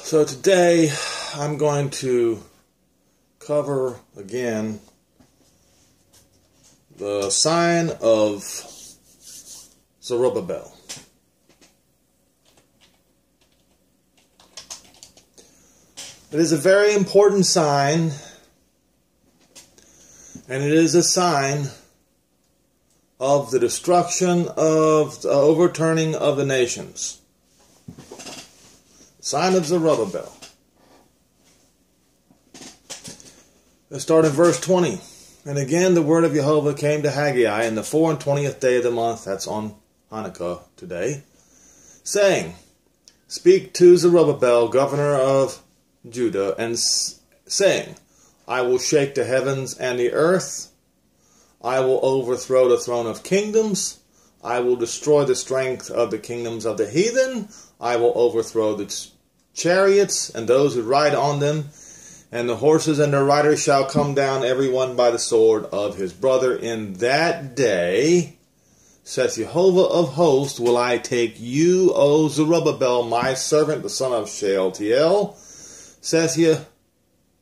So today I'm going to cover again the sign of Zerubabel. It is a very important sign, and it is a sign of the destruction of the overturning of the nations. Sign of Zerubabel. Let's start in verse 20. And again the word of Jehovah came to Haggai in the 24th day of the month, that's on Hanukkah today, saying, Speak to Zerubbabel, governor of Judah, and saying, I will shake the heavens and the earth. I will overthrow the throne of kingdoms. I will destroy the strength of the kingdoms of the heathen. I will overthrow the chariots and those who ride on them, and the horses and their riders shall come down, every one by the sword of his brother. In that day, saith Jehovah of hosts, will I take you, O Zerubbabel, my servant, the son of Shealtiel, saith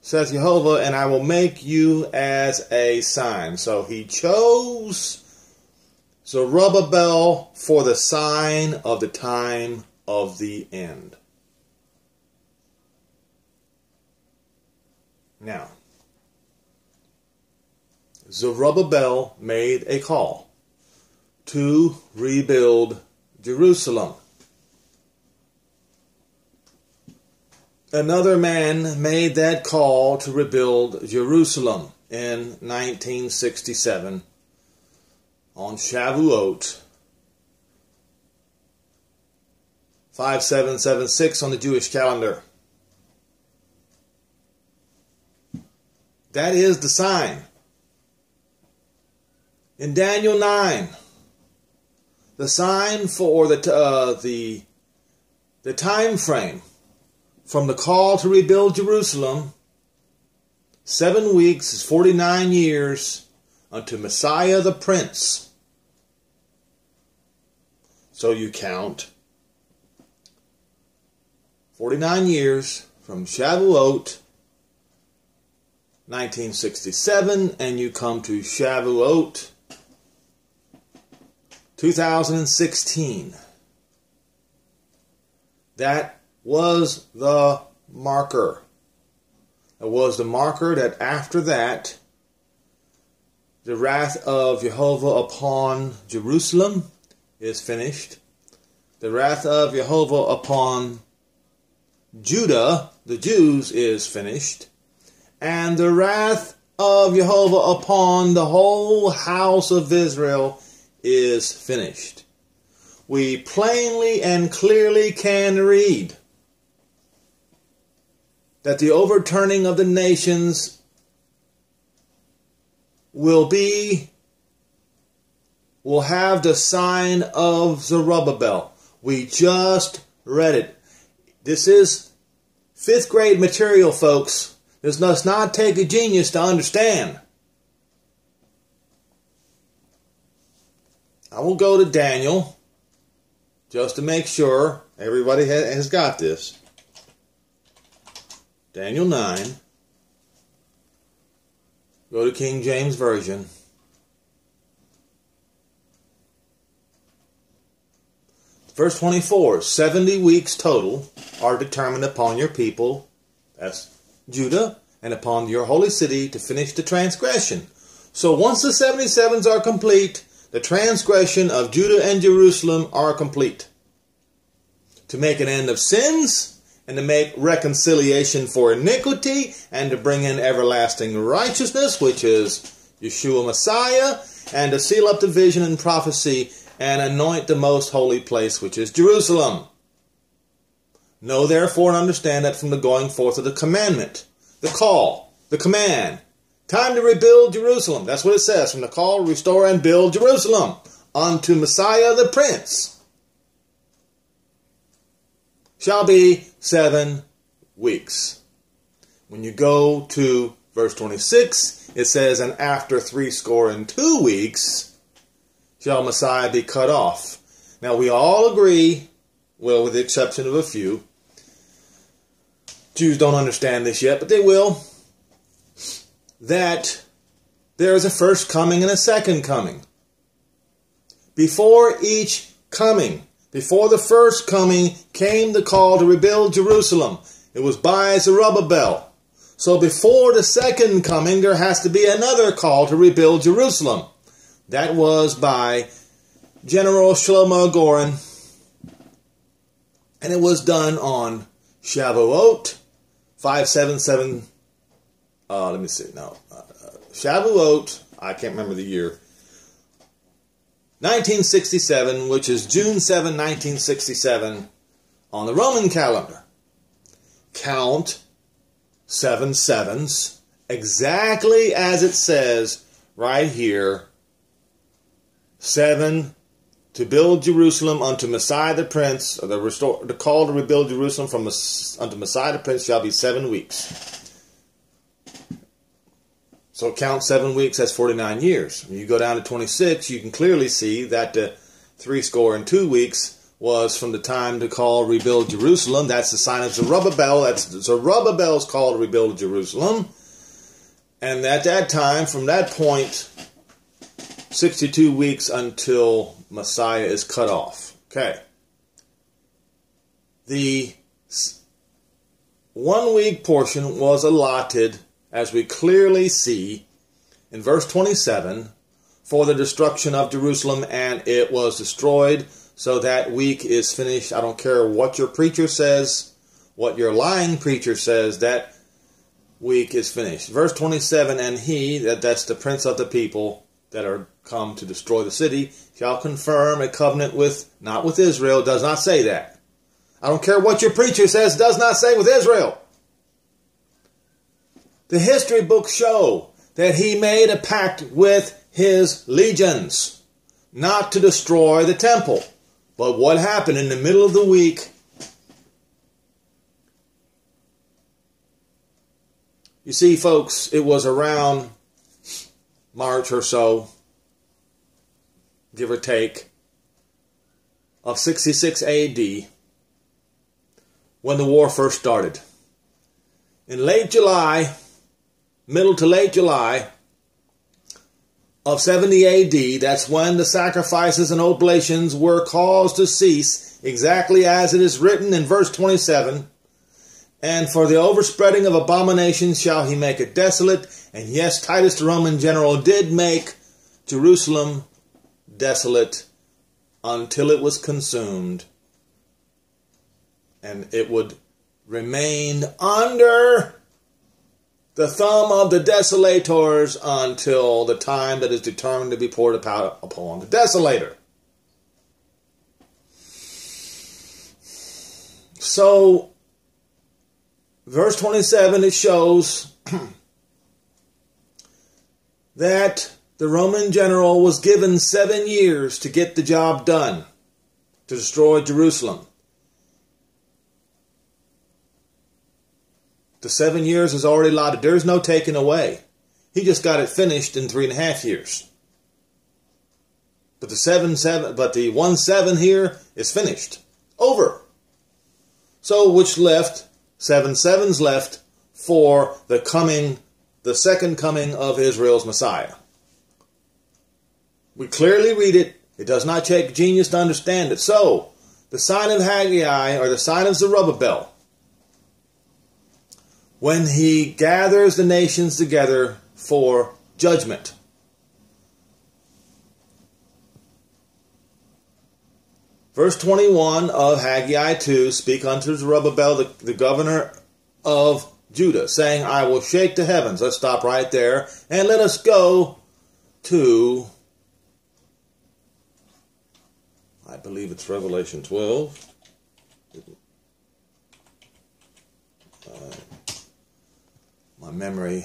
Jehovah, and I will make you as a sign. So he chose Zerubbabel for the sign of the time of the end. Now, Zerubbabel made a call to rebuild Jerusalem. Another man made that call to rebuild Jerusalem in 1967 on Shavuot 5776 on the Jewish calendar. That is the sign. In Daniel 9, the sign for the time frame from the call to rebuild Jerusalem, 7 weeks is 49 years unto Messiah the Prince. So you count 49 years from Shavuot 1967, and you come to Shavuot 2016. That was the marker. It was the marker that after that, the wrath of Jehovah upon Jerusalem is finished. The wrath of Jehovah upon Judah, the Jews, is finished. And the wrath of Jehovah upon the whole house of Israel is finished. We plainly and clearly can read that the overturning of the nations will have the sign of Zerubbabel. We just read it. This is 5th grade material, folks. This does not take a genius to understand. I will go to Daniel just to make sure everybody has got this. Daniel 9. Go to King James Version. Verse 24. 70 weeks total are determined upon your people, that's Judah, and upon your holy city to finish the transgression. So once the 77s are complete, the transgression of Judah and Jerusalem are complete. To make an end of sins, and to make reconciliation for iniquity, and to bring in everlasting righteousness, which is Yeshua Messiah, and to seal up the vision and prophecy, and anoint the most holy place, which is Jerusalem. Know therefore and understand that from the going forth of the commandment, the call, the command, time to rebuild Jerusalem. That's what it says. From the call, restore and build Jerusalem unto Messiah the Prince shall be 7 weeks. When you go to verse 26, it says, and after 62 weeks shall Messiah be cut off. Now we all agree, well, with the exception of a few, Jews don't understand this yet, but they will, that there is a first coming and a second coming. Before each coming, before the first coming, came the call to rebuild Jerusalem. It was by Zerubbabel. So before the second coming, there has to be another call to rebuild Jerusalem. That was by General Shlomo Goren, and it was done on Shavuot 577. Shavuot, I can't remember the year. 1967, which is June 7, 1967, on the Roman calendar. Count 7 sevens, exactly as it says right here. 7 to build Jerusalem unto Messiah the Prince, or the call to rebuild Jerusalem unto Messiah the Prince shall be 7 weeks. So count 7 weeks, that's 49 years. When you go down to 26, you can clearly see that the 62 weeks was from the time to call rebuild Jerusalem. That's the sign of Zerubabel. That's Zerubbabel's call to rebuild Jerusalem. And at that time, from that point, 62 weeks until Messiah is cut off. Okay. The 1 week portion was allotted, as we clearly see in verse 27, for the destruction of Jerusalem, and it was destroyed. So that week is finished. I don't care what your preacher says, what your lying preacher says, that week is finished. Verse 27, and he, that's the prince of the people that are come to destroy the city, shall confirm a covenant with, not with Israel, does not say that. I don't care what your preacher says, does not say with Israel. The history books show that he made a pact with his legions not to destroy the temple. But what happened in the middle of the week? You see, folks, it was around March or so, give or take, of 66 AD, when the war first started. In late July, middle to late July of 70 AD, that's when the sacrifices and oblations were caused to cease, exactly as it is written in verse 27. And for the overspreading of abominations shall he make it desolate. And yes, Titus the Roman general did make Jerusalem desolate until it was consumed. And it would remain under the thumb of the desolators until the time that is determined to be poured upon the desolator. So, verse 27, it shows that the Roman general was given 7 years to get the job done, to destroy Jerusalem. The 7 years is already allotted. There's no taking away. He just got it finished in 3.5 years. But the 1 7 here is finished. Over. So which left 7 sevens left for the second coming of Israel's Messiah. We clearly read it. It does not take genius to understand it. So, the sign of Haggai, or the sign of Zerubbabel, when he gathers the nations together for judgment. Verse 21 of Haggai 2, speak unto Zerubbabel, the governor of Judah, saying, I will shake the heavens. Let's stop right there, and let us go to, I believe it's Revelation 12. My memory.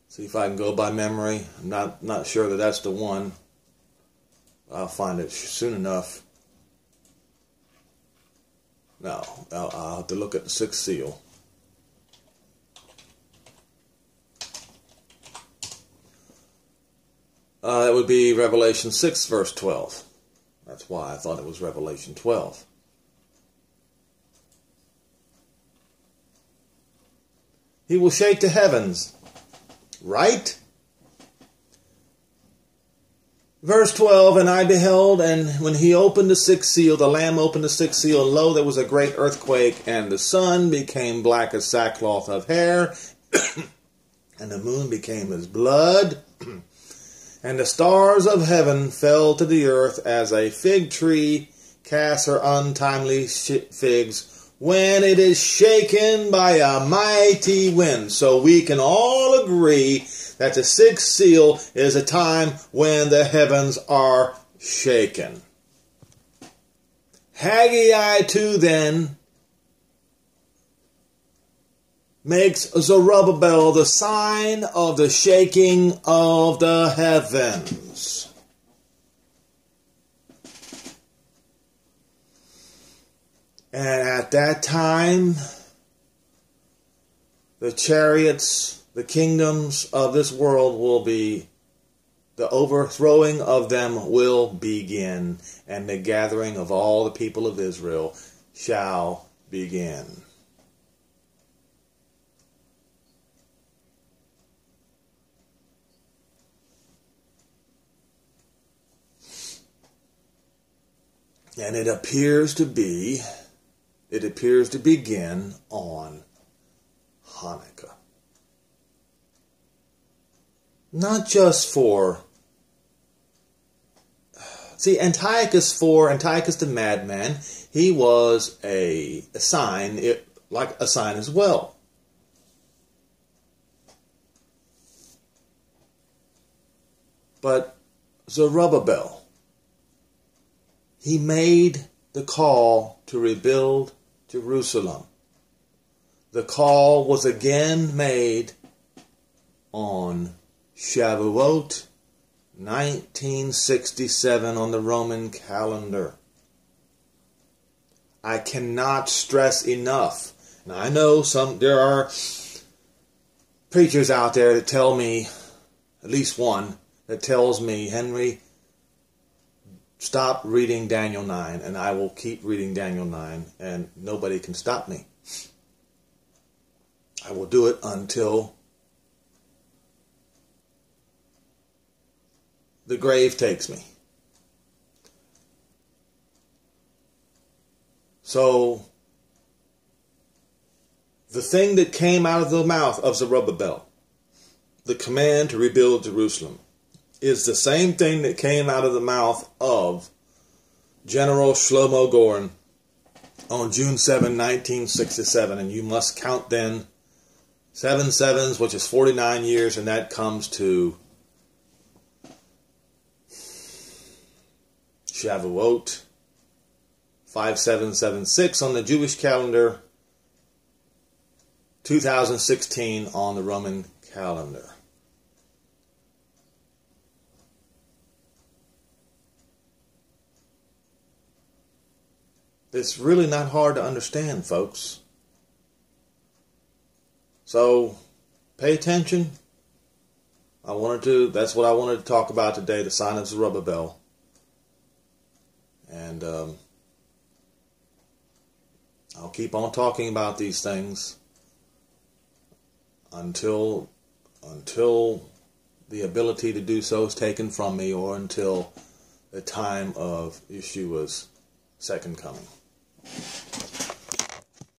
See if I can go by memory. I'm not sure that that's the one. I'll find it soon enough. No, I'll have to look at the 6th seal. That would be Revelation 6, verse 12. That's why I thought it was Revelation 12. He will shake the heavens. Right? Verse 12, and I beheld, and when he opened the sixth seal, the Lamb opened the sixth seal, and lo, there was a great earthquake, and the sun became black as sackcloth of hair, and the moon became as blood, and the stars of heaven fell to the earth as a fig tree casts her untimely figs when it is shaken by a mighty wind. So we can all agree that the sixth seal is a time when the heavens are shaken. Haggai 2 then makes Zerubbabel the sign of the shaking of the heavens. And at that time, the chariots, the kingdoms of this world will be, the overthrowing of them will begin, and the gathering of all the people of Israel shall begin. And it appears to begin on Hanukkah. Not just for, see, Antiochus the madman, he was a sign, like a sign as well. But Zerubbabel, he made the call to rebuild Jerusalem. The call was again made on Shavuot 1967 on the Roman calendar. I cannot stress enough. And I know there are preachers out there that tell me, at least one, that tells me, Henry, stop reading Daniel 9, and I will keep reading Daniel 9, and nobody can stop me. I will do it until the grave takes me. So, the thing that came out of the mouth of Zerubbabel, the command to rebuild Jerusalem, is the same thing that came out of the mouth of General Shlomo Goren on June 7, 1967. And you must count then 7 sevens, which is 49 years, and that comes to Shavuot 5776 on the Jewish calendar, 2016 on the Roman calendar. It's really not hard to understand, folks. So, pay attention. That's what I wanted to talk about today, the sign of Zerubbabel. And I'll keep on talking about these things until the ability to do so is taken from me, or until the time of Yeshua's second coming.